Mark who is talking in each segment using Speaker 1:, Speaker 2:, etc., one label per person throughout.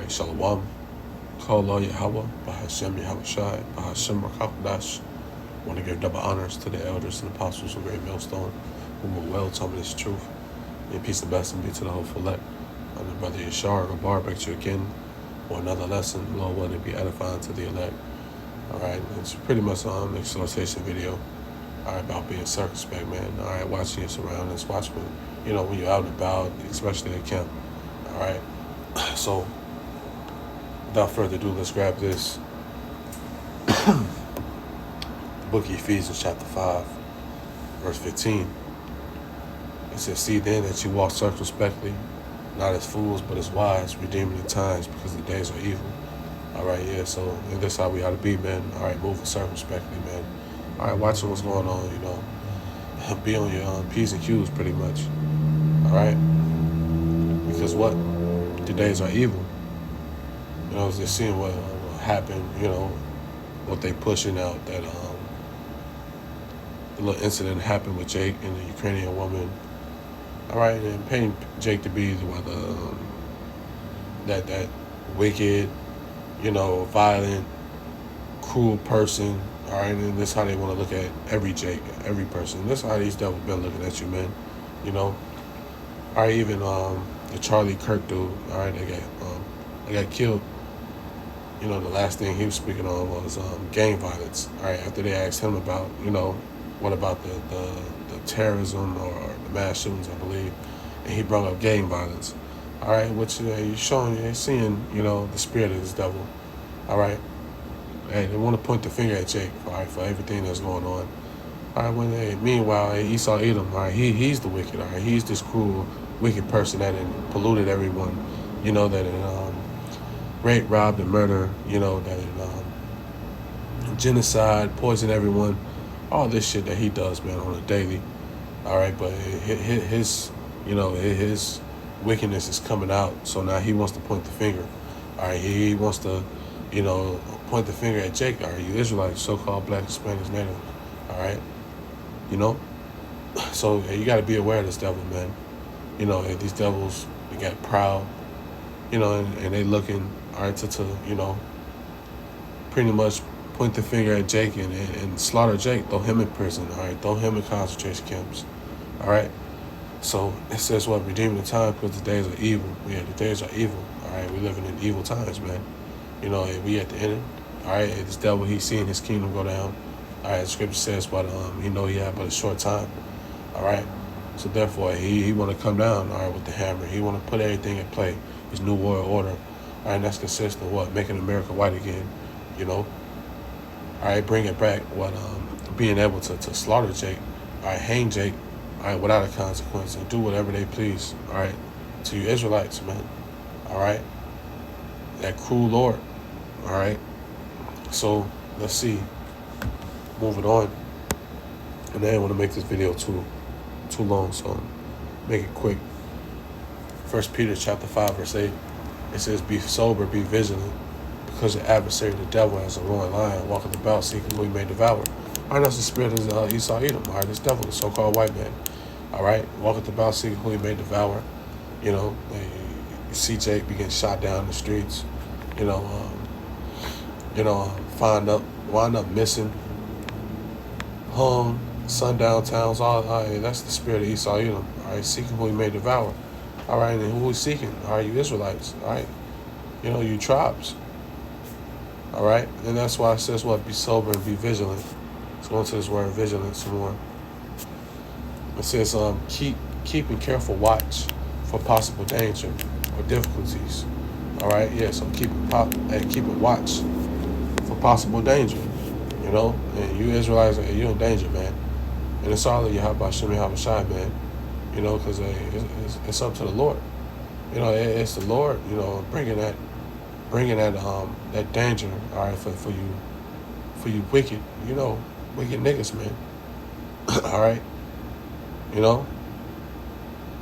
Speaker 1: right, Shalom. Call Allah Yahweh, Bahashem Yahweh Shai, Bahashem Rakakadash. Want to give double honors to the elders and apostles of Great Millstone, who will well tell me this truth. And peace and blessing be to the hopeful elect. I'm the brother Yashar Gabar, back to you again for another lesson. Lord willing to be edifying to the elect. Alright, it's pretty much an exhortation video. Alright, about being circumspect, man. Alright, watching your surroundings, watch when you're out and about, especially at camp. Alright. So without further ado, let's grab this. The book of Ephesians chapter 5, verse 15. It says, see then that you walk circumspectly, not as fools, but as wise, redeeming the times, because the days are evil. All right, yeah, so and this is how we ought to be, man. All right, moving circumspectly, man. All right, watching what's going on, be on your P's and Q's pretty much. All right? Because what? The days are evil. Just seeing what happened, what they pushing out, that the little incident happened with Jake and the Ukrainian woman. All right, and painting Jake to be that wicked, violent, cruel person. All right, and this is how they want to look at every Jake, every person. This is how these devils been looking at you, man. All right, even the Charlie Kirk dude. All right, they got killed. The last thing he was speaking on was gang violence. All right, after they asked him about, what about the terrorism or the mass shootings, I believe, and he brought up gang violence. All right, which you're seeing, the spirit of this devil. All right, and they want to point the finger at Jake, all right, for everything that's going on. All right, meanwhile, Esau Edom, all right, he's the wicked, all right, he's this cruel, wicked person that polluted everyone, that rape, robbed, and murder, that genocide, poison everyone, all this shit that he does, man, on a daily. All right, but his wickedness is coming out, so now he wants to point the finger. All right, he wants to, point the finger at Jake. All right, you Israelites, so-called black, Hispanics, native. All right, so you got to be aware of this devil, man. These devils, they got proud, and they looking, all right, to pretty much point the finger at Jake and slaughter Jake, throw him in prison, all right, throw him in concentration camps, all right. So it says what? Redeeming the time, because the days are evil. Yeah, the days are evil, all right. We're living in evil times, man. We at the end, all right. This devil, he's seeing his kingdom go down, all right. The scripture says, but he had but a short time, all right. So therefore, he want to come down, all right, with the hammer. He want to put everything in play, his new world order, all right. And that's consistent of what? Making America white again, all right. Bring it back, being able to slaughter Jake, all right, hang Jake, all right, without a consequence, and do whatever they please, all right, to you Israelites, man, all right. That cruel Lord, all right. So let's see, moving on, and I didn't want to make this video too long, so make it quick. 1 Peter chapter 5, verse 8, it says, be sober, be vigilant, because your adversary, the devil, as a roaring lion, walketh about seeking who he may devour. All right, that's the spirit of Esau Edom. All right, this devil, the so-called white man. All right, walketh about seeking who he may devour. You see Jake be getting shot down in the streets. Wind up missing, hung, sundown towns. All right, that's the spirit of Esau Edom. All right, seeking who he may devour. All right, and who is seeking? All right, you Israelites. All right, you tribes. All right, and that's why it says what? Be sober and be vigilant. Let's go into this word vigilant some more. It says keep careful watch for possible danger or difficulties. All right, yeah. So keep it watch for possible danger. And you Israelites, you're in danger, man. And it's all of you. How about Shemi Shai, man? Because it's up to the Lord. It's the Lord. Bringing that danger. All right, for you wicked. Wicked niggas, man. All right.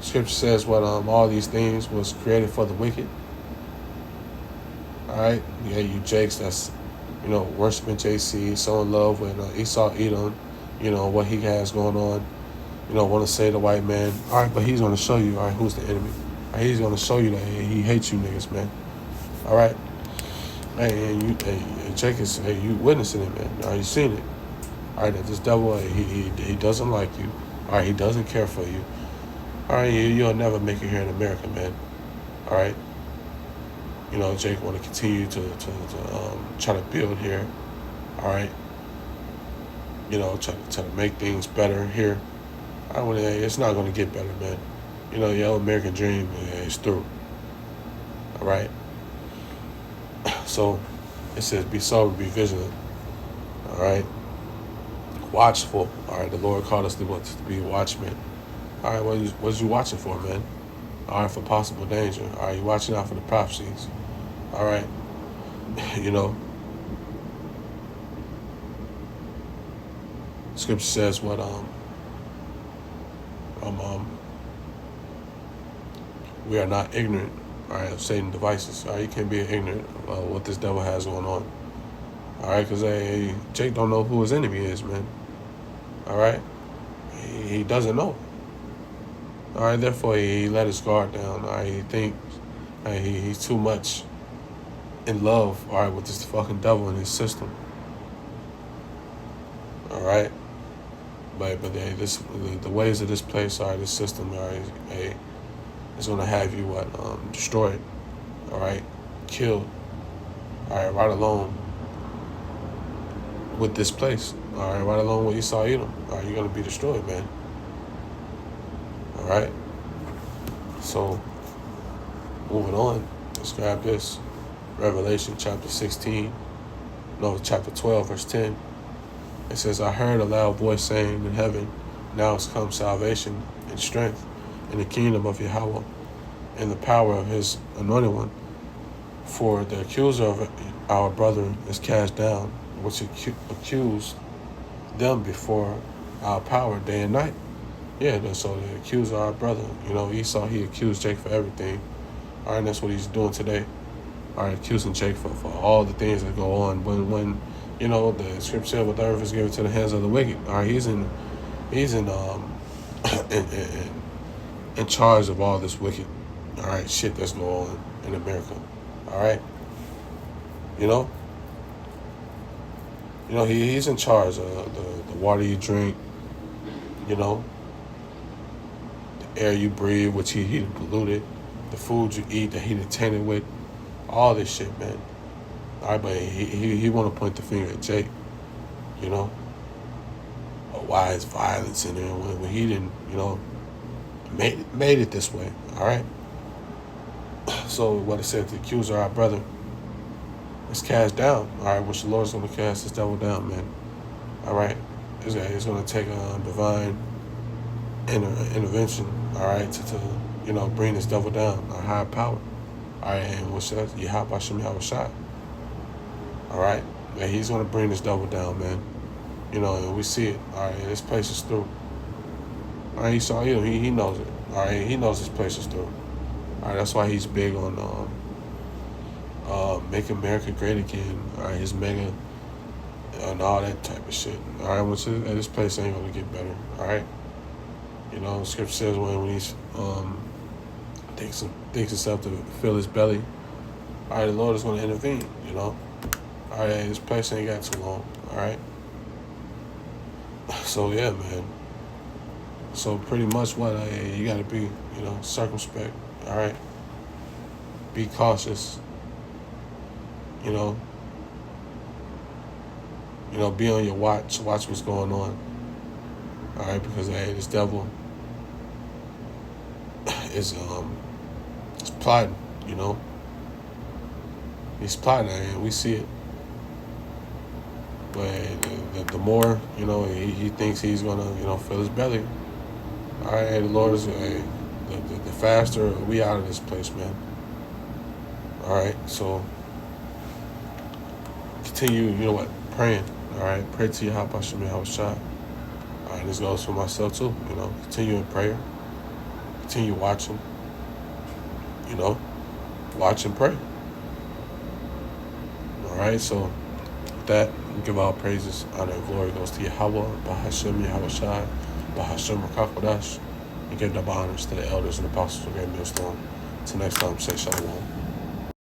Speaker 1: Scripture says what all these things was created for the wicked. All right. Yeah, you Jakes that's worshiping JC, so in love with Esau Edom. What he has going on. Want to say the white man. All right, but he's going to show you, all right, who's the enemy. All right, he's going to show you that he hates you niggas, man. All right. Hey, and Jake is, hey, you witnessing it, man. All right, you seen it. All right, that this devil, he doesn't like you. All right, he doesn't care for you. All right, you'll never make it here in America, man. All right. Jake want to continue to try to build here. All right. Try to make things better here. It's not going to get better, man. Your American dream is through. All right. So it says, be sober, be vigilant. All right. Watchful. All right. The Lord called us to be watchmen. All right. What you watching for, man? All right. For possible danger. All right. You watching out for the prophecies. All right. Scripture says what we are not ignorant, all right, of Satan's devices. All right, you can't be ignorant of what this devil has going on. All right, because Jake don't know who his enemy is, man. All right, he doesn't know. All right, therefore he let his guard down. All right, he thinks he's too much in love, all right, with this fucking devil in his system. All right, but the ways of this place, all right, this system, all right, it's gonna have you destroyed, all right, killed, all right along with this place, all right along with Esau Edom, all right, you're gonna be destroyed, man. All right. So moving on, let's grab this. Revelation chapter 12, verse 10. It says, I heard a loud voice saying in heaven, now has come salvation and strength in the kingdom of Yahweh and the power of his anointed one. For the accuser of our brethren is cast down, which accused them before our power day and night. Yeah, so the accuser of our brother, Esau, he accused Jake for everything. All right, and that's what he's doing today. All right, accusing Jake for all the things that go on. When the scripture said, "What the earth is given to the hands of the wicked." All right, he's in in charge of all this wicked, all right, shit that's going on in America. All right, he's in charge of the water you drink, the air you breathe, which he polluted, the food you eat that he tainted with, all this shit, man. All right, but he want to point the finger at Jake, why is violence in there when he didn't, made it this way. All right. So what it said, the accuser, our brother, is cast down. All right, which the Lord's going to cast this devil down, man. All right, it's going to take a divine intervention. All right, to bring this devil down, a higher power. All right, and what's that? Yahweh. All right, and he's going to bring this devil down, man. And we see it. All right, this place is through. All right, Esau, he knows it. All right, he knows this place is through. All right, that's why he's big on Make America Great Again. All right, his mega and all that type of shit. All right, this place ain't gonna get better. All right, Scripture says when he's thinks himself to fill his belly, all right, the Lord is gonna intervene. All right, this place ain't got too long. All right, so yeah, man. So pretty much what you gotta be, circumspect. All right, be cautious. Be on your watch. Watch what's going on. All right, because this devil is plotting. He's plotting, and we see it. But the more he thinks he's gonna fill his belly. All right, the Lord is the faster we out of this place, man. All right, so continue, praying. All right, pray to Yahweh Hashem Yahushua. All right, this goes for myself too. Continue in prayer. Continue watching. Watch and pray. All right, so with that, we give all praises, honor, and glory goes to Yahweh, Bahashem Yahushua, Bahashem Rakakodash, and give double honors to the elders and apostles of Great Millstone. Till next time, say shalom.